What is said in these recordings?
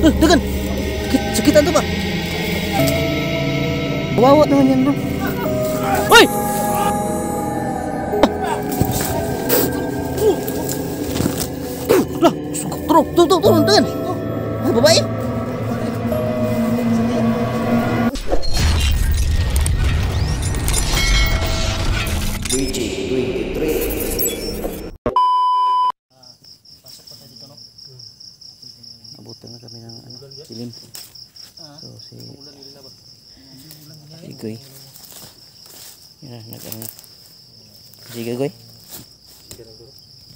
Dagan! Sakitan to ba? Kawawa naman yan bro. Hoy! Lah, turun, dagan! Babae? Abutan na kami ng ano, silim. So si Goy. Yan na nag-ano. Sige Goy.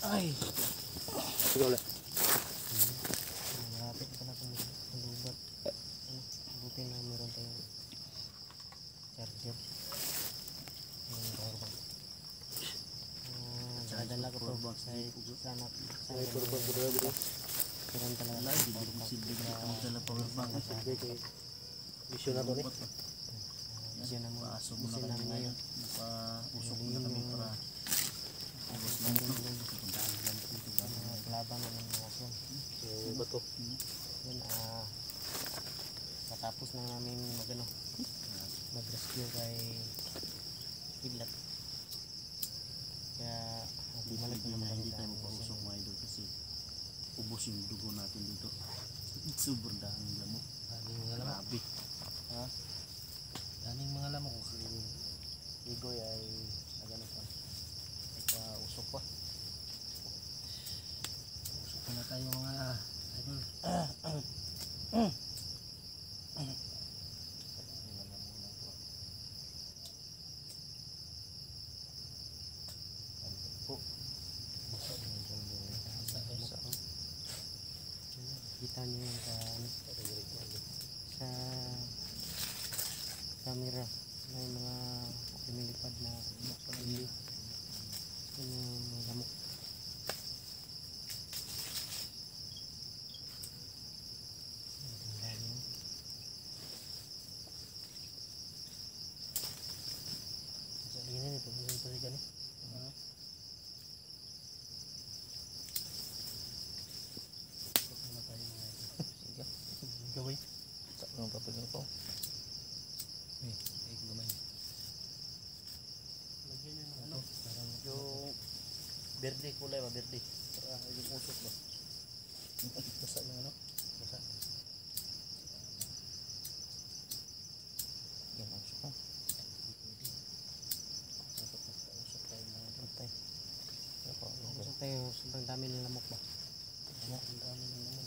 Ay. Sige ulit. Malapit pa na kung lubat. Buti na meron tayong charger. Power bank. Dadala ko power bank sa anak. Meron talaga live di posible na magdala power bank sa mission na to ni. Yan ang mga aso mo na ngayon. Napa-usok na kami para ubos na ito. Laban ng mga aso. Yung bato. Yun, matapos na namin mag-rescue kay Kidlat. Kaya bumalik na naman hindi tayo mapausok mga idol kasi ubos yung dugo natin dito. Sobrang daming lamok. Grabe. Ha? Daming mga lamok. Si Igoy ay nagano pa. Nagpa-usok pa. Usok pa na tayo mga idol. Kita nyo yung sa camera may mga lumilipad na hindi yung mga lamok. Gawin sa mga papagal ko ay gamay lagyan nyo ng ano yung berde kulay ba berde para yung usok ba basa yung ano basa yan usok ha usok tayo mga bantay usok tayo sobrang dami ng lamok ba ang dami ng lamok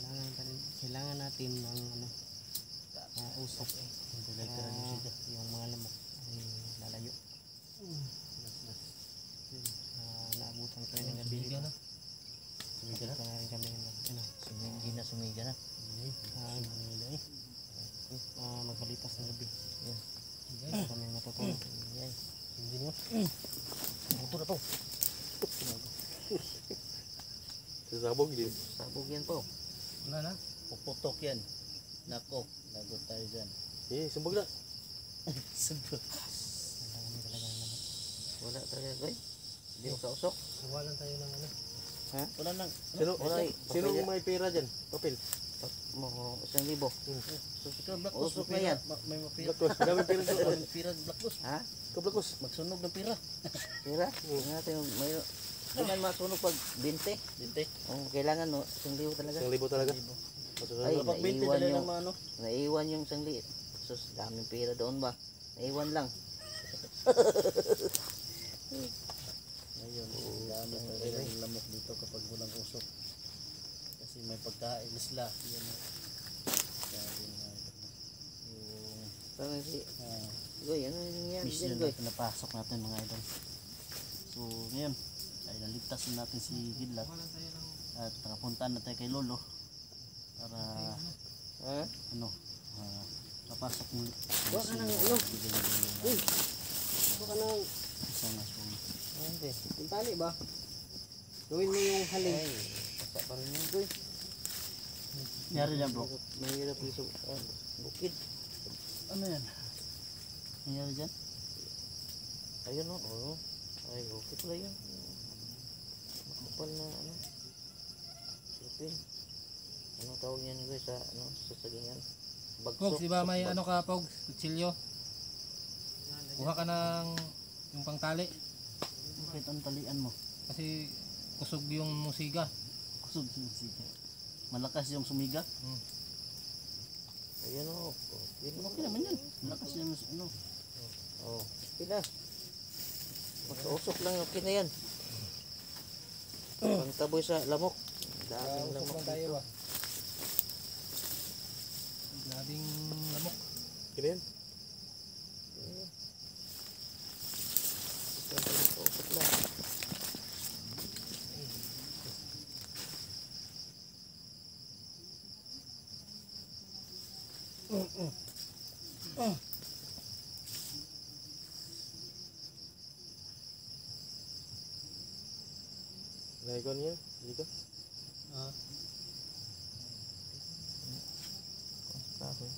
kailangan natin ng ano usok yung mga lamok ay lalayo. Naabutan kami ng gabi dito. Sumiga na rin kami sumiga na magbalitas ng gabi yan kami matutulog hindi mo ito na to sabog yan po wala na puputok yan nako lagot tayo dyan sumbog na sumbog wala talaga Goy hindi mo kausok walang tayo ng ano ha? Wala lang sino may pera dyan papel mo 1,000 usok na yan may pera pera blackboss ha? Blackboss magsunog ng pera natin may kailangan masunog pag 20 kailangan 1,000 talaga 1,000 talaga ay naiwan yung 1,000 sus daming pera doon ba naiwan lang ayun dami talaga ng lamok dito kapag walang usok kasi may pagkain sila yan yung parang si Goy ano yung mission na pinapasok natin mga idol so ngayon ay naligtas natin si Kidlat at nakapunta na tayo kay Lolo para papasok mo wala ka nang wala ka nang isang asong hindi yung tali ba gawin mo yung haling ay basta pa rin yung Goy nangyari dyan bro nangyari po sa bukid ano yan nangyari dyan ayun o ay okay pala yun makapal na ano silipin Ano tawag niyan guys sa ano sa sagingan? Pogs, Bagsok. di ba may ano ka, Pogs? Kutsilyo. Kuha ka ng yung pangtali. Bakit ang talian mo? Kasi kusog yung musiga. Kusog yung siga. Malakas yung sumiga. Ayan o. Okay naman yan. Malakas yung ano. Oh, pila. Magkausok lang okay na yan. Pangtaboy sa lamok. Daming lamok tayo dito. ba? Grabing lamok. Kira yan. Pangkausok lang. Naikon niya. Dito. Kahoy.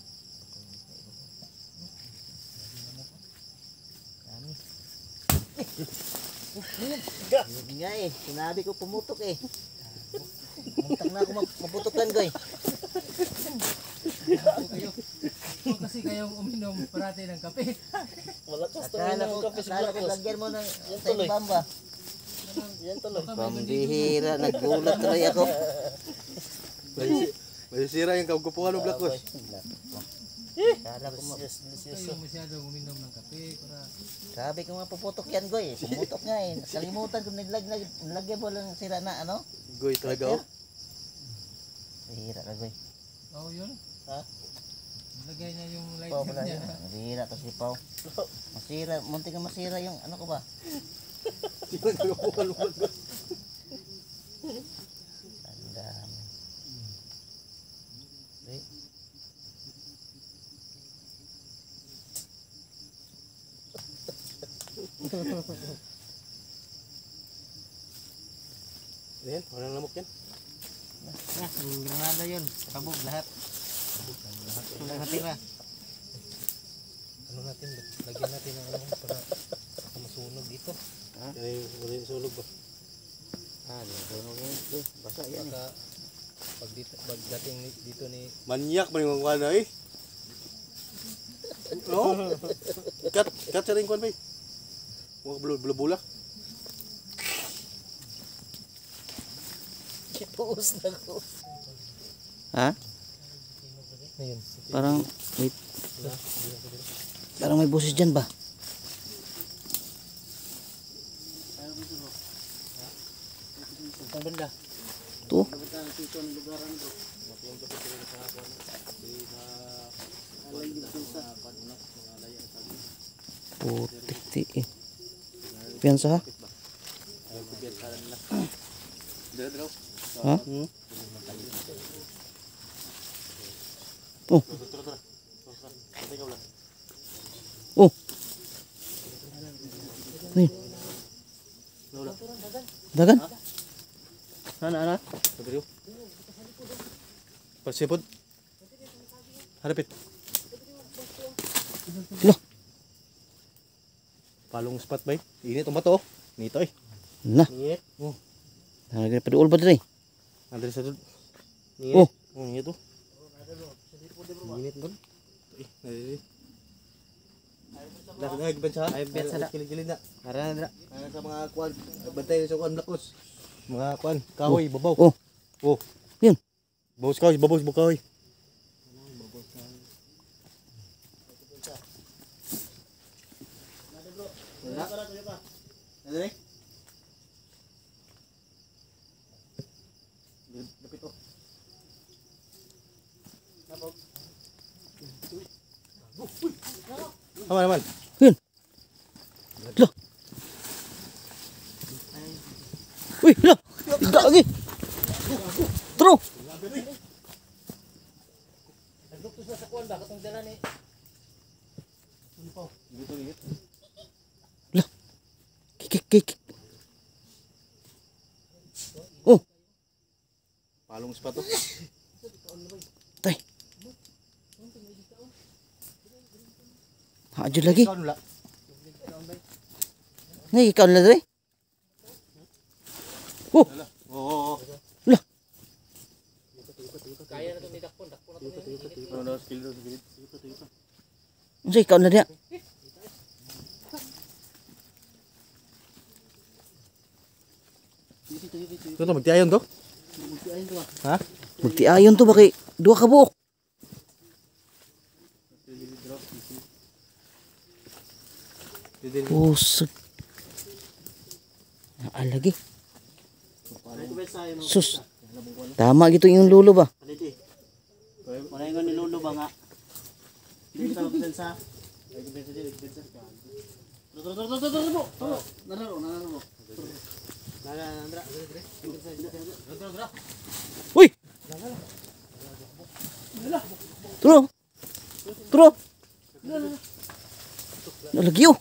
Dami. Yun nga eh. Sinabi ko pumutok eh. Muntak na ako maputukan ko eh. O kasi kayong uminom parati ng kape. Malakas to. Akala ko lagyan mo ng sa bamba. Yan tuloy. Pambihira. Nagulat tuloy ako. May sira yung kagupuhan ng Black Horse. Akala ko Kayong masyadong uminom ng kape. Para sabi ko nga puputok yan goy. Pumutok nga eh. Kalimutan ko nilagyan mo lang sira na ano. Goy talaga oh. Bihira na goy. oh yun. Ha? Lagay niya yung Pau lighter pala niya. yun. Bihira to si Pau. Masira. Munti ka masira yung ano ko ba. Sira yung kagupuhan ng Black Horse. Ang dami. Eh. Yan. Walang lamok yan. Nga, yung granada yun. Kabog lahat. Walang natira. Ano natin, lagyan natin ng ano para masunog dito. Yan yung wala yung sulog ba? Sunog yun. Basa yan eh. Baka pagdating dito ni Manyak man yung kuhan na eh. No? Kat sa rin kuhan ba eh. Huwag bula-bula. Ipuus na ko. Ha? ayun. Parang, wait. Parang may busis dyan ba? Ang banda. Ito? Putik ti eh. Piyansa ha? Ha? Oh. Oh. Nih. Dagan? Ana. Pagkiriw. Pagsipod. Harapit. Loh. Palong spot ba eh. Init ang bato oh. Nito eh. Nah. Init. Oh. Nalagay pa doon ba dito eh? Andres sa doon. Oh. Oh, init oh. Init doon. Eh, nalili. Nagagag ba siya? Ay, bet sa da. Kilig-kilig na. Para na. Ano sa mga kuwan. Bantay sa kuwan Black Horse. Mga kuwan. Kahoy, babaw. Oh. Oh. Yun. Babaw kahoy, babaw kahoy. Dali. Dapit oh. Tama naman. Yun. Loh. Uy, loh. Tidak lagi. Terus. Nagduktos na sa kuwan ba katong dala ni Dito, dito. Loh. Kik. Oh, Palong spot oh. tay. Hajo lagi. Ikaw nula. Nih ikaw na dre. Oh, Oo. lah. kaya Unsay ikaw na diya? Ito to, magtiayon to? Ha? Magtiayon to ba kay duha ka buok? Pusag. Alagi. Sus. Tama gito yung lulo ba? Wala yung nilulo ba nga? Hindi sa magpensa. Uy! Turo! Turo! Nalagyo!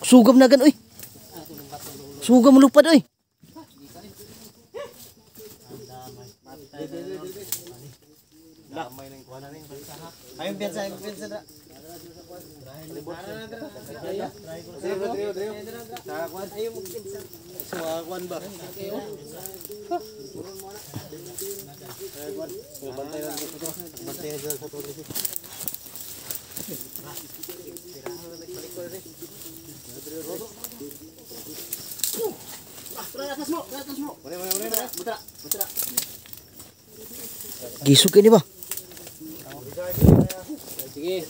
Sugam na gan, uy! Sugam mo lupad, uy! Ayun pensa na. Suwakuan ba? Bantay na dito to. Bantay na sa to. Gisog ka di ba? Sige.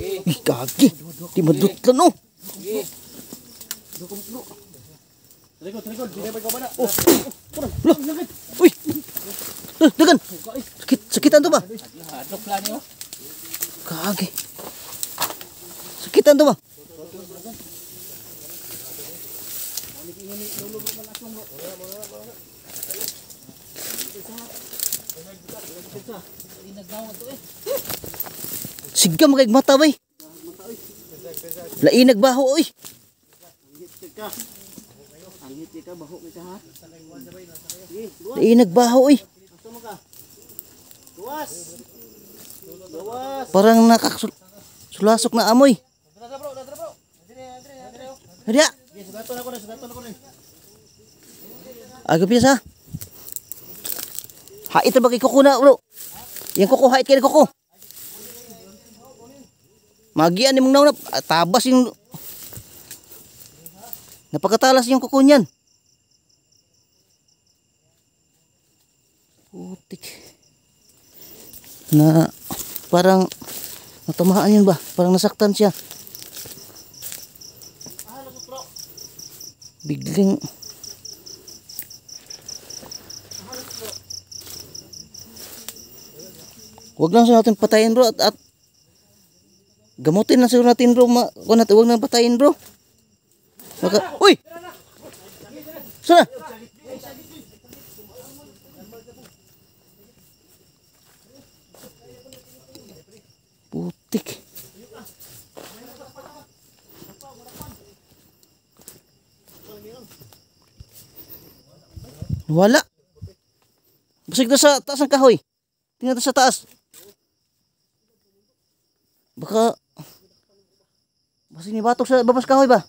Ih, kagi! Di madutlan, oh! Likod, hindi ba ikaw ba na? Uy! Dagan! Sakitan to ba? Hadlok lang niyo. Kagi! Sakitan to ba? Sigam kay mata bay. Lain nagbaho oy. Angit ka baho ka ha. Lain nagbaho oy. Luwas. Luwas. Parang nakasulasok na amoy. Hadiya. Sugaton ako na. Aga piyasa. Hait ba kay kuko na bro? Yang kuko hait kay kuko. Magian ni mong nauna, tabas yung napakatalas yung kuko niyan. Putik. Na parang natamaan yun ba? Parang nasaktan siya. Bigling wag lang siya natin patayin bro at gamutin lang siguro natin bro. Huwag na patayin bro. Uy! Sana! Putik. Wala. Basig na sa taas ng kahoy. Tingnan sa taas. Baka basig ni batok sa babas kahoy ba?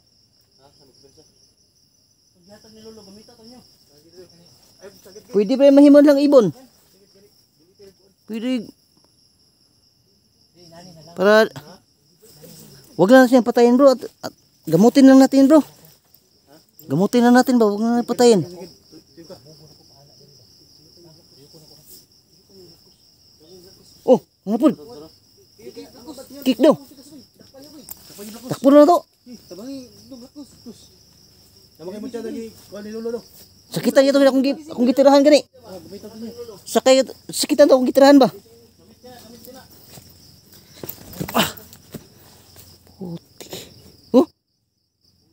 Pwede ba mahimon lang ibon? Pwede. Para wag na natin patayin bro at gamutin lang natin bro. Gamutin lang natin ba? Wag na natin patayin. Oh, ano po? Kick daw. Takbo na to. Tabangi, Namangay mo siya lagi, kuha ni Lolo. Sakitan niya to akong gitirahan gani. Sakitan to akong gitirahan ba? Ah. Putik. Oh.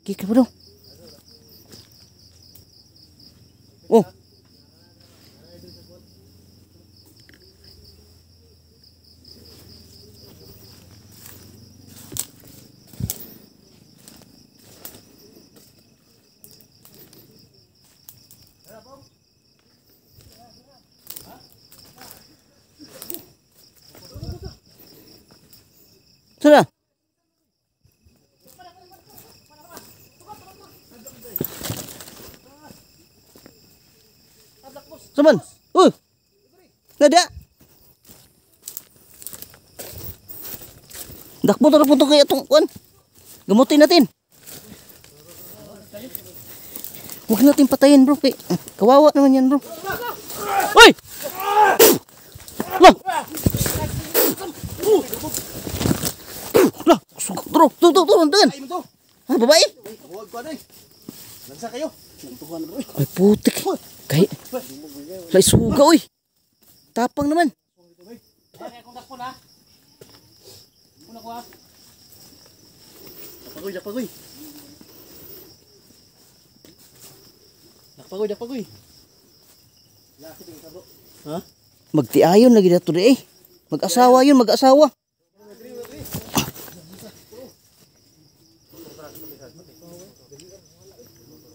Kick ba daw? Oh. Sana? Saman? Nada? Dakpo tara punto kaya itong kuan. Gamutin natin. Huwag natin patayin bro. Kawawa naman yan bro. Uy! Lah! Lah! Turo! Dengan! Ah, babae? Huwag ko na eh. Lansa kayo. Tuntukan bro. Ay putik. Kahit. Lai suga uy. Tapang naman. Dakpagoy. Dakpagoy. Ha? Magtiayon lagi dato di eh. Mag-asawa yun, mag-asawa.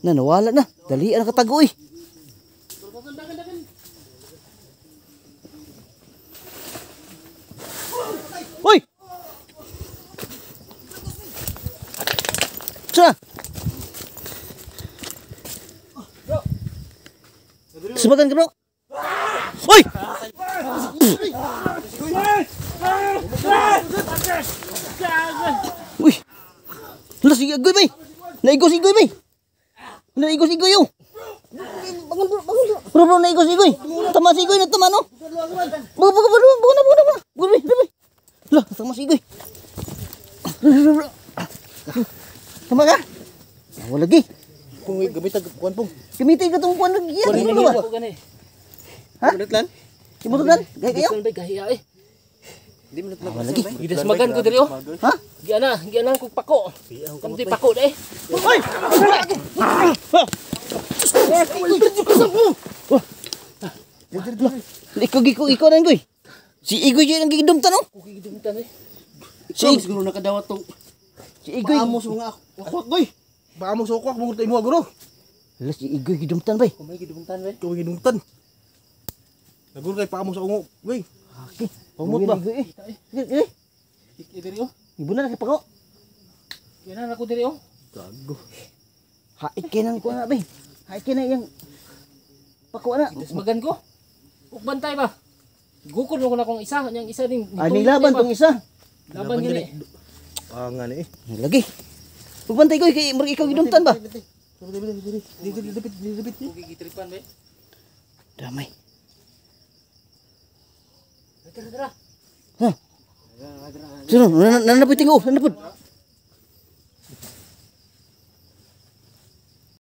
Nawala na. Dalian na katago eh. Uy! Sa? Sebagan ka bro? Uy! Uy! Wala si Igoy bay! Naigo si Igoy bay! Naigo si Igoy oh! Bangun bro, naigo si Igoy! Tama si Igoy, natama no? Bangun na! Lah, tama si Igoy! Tama ka? Wala lagi! Kung gamit ang kuwan pong. Gamitin ka itong kuwan lagi yan! Hindi Ano ba? ako gani. Ha? Lan? Imutugan? Gaya kayo? Hindi ko gahiya eh. Di mo Ah, wala lagi! Gidasmagan ko diri oh. Ha? Gianan ko pako. Kamti pako deh. Uy! Ikaw na Igoy! Si Igoy yun ang gigidumtan no? Kukigidumtan eh. Si siguro nakadawat tong. Si Igoy! Paamos mga akwak goy. Paamos akwak mo tayo mo guro. Hala, si Igoy gidumtan bay! Kumay gidumtan be. Ikaw ginungtan. Naguro kay paamos ako goy. Okay. Pamut ba? Gawin Sige. Iki diri oh. Ibu na nakipako. Gianan ako diri oh. Gago. Haikinan ko na bay. Haikinan yung pako na. Gidasmagan ko. Ug bantay ba? Gukod mo ko na kung isa, yang isa din. Aning laban tong isa. Laban gini. Ah nga ni eh. Lagi. Pagbantay ko kay murag ikaw gidumtan ba? Dipit. Kukigitripan be. Damay. Tara. Ha? Sino? Nanapit tingko, nanapit.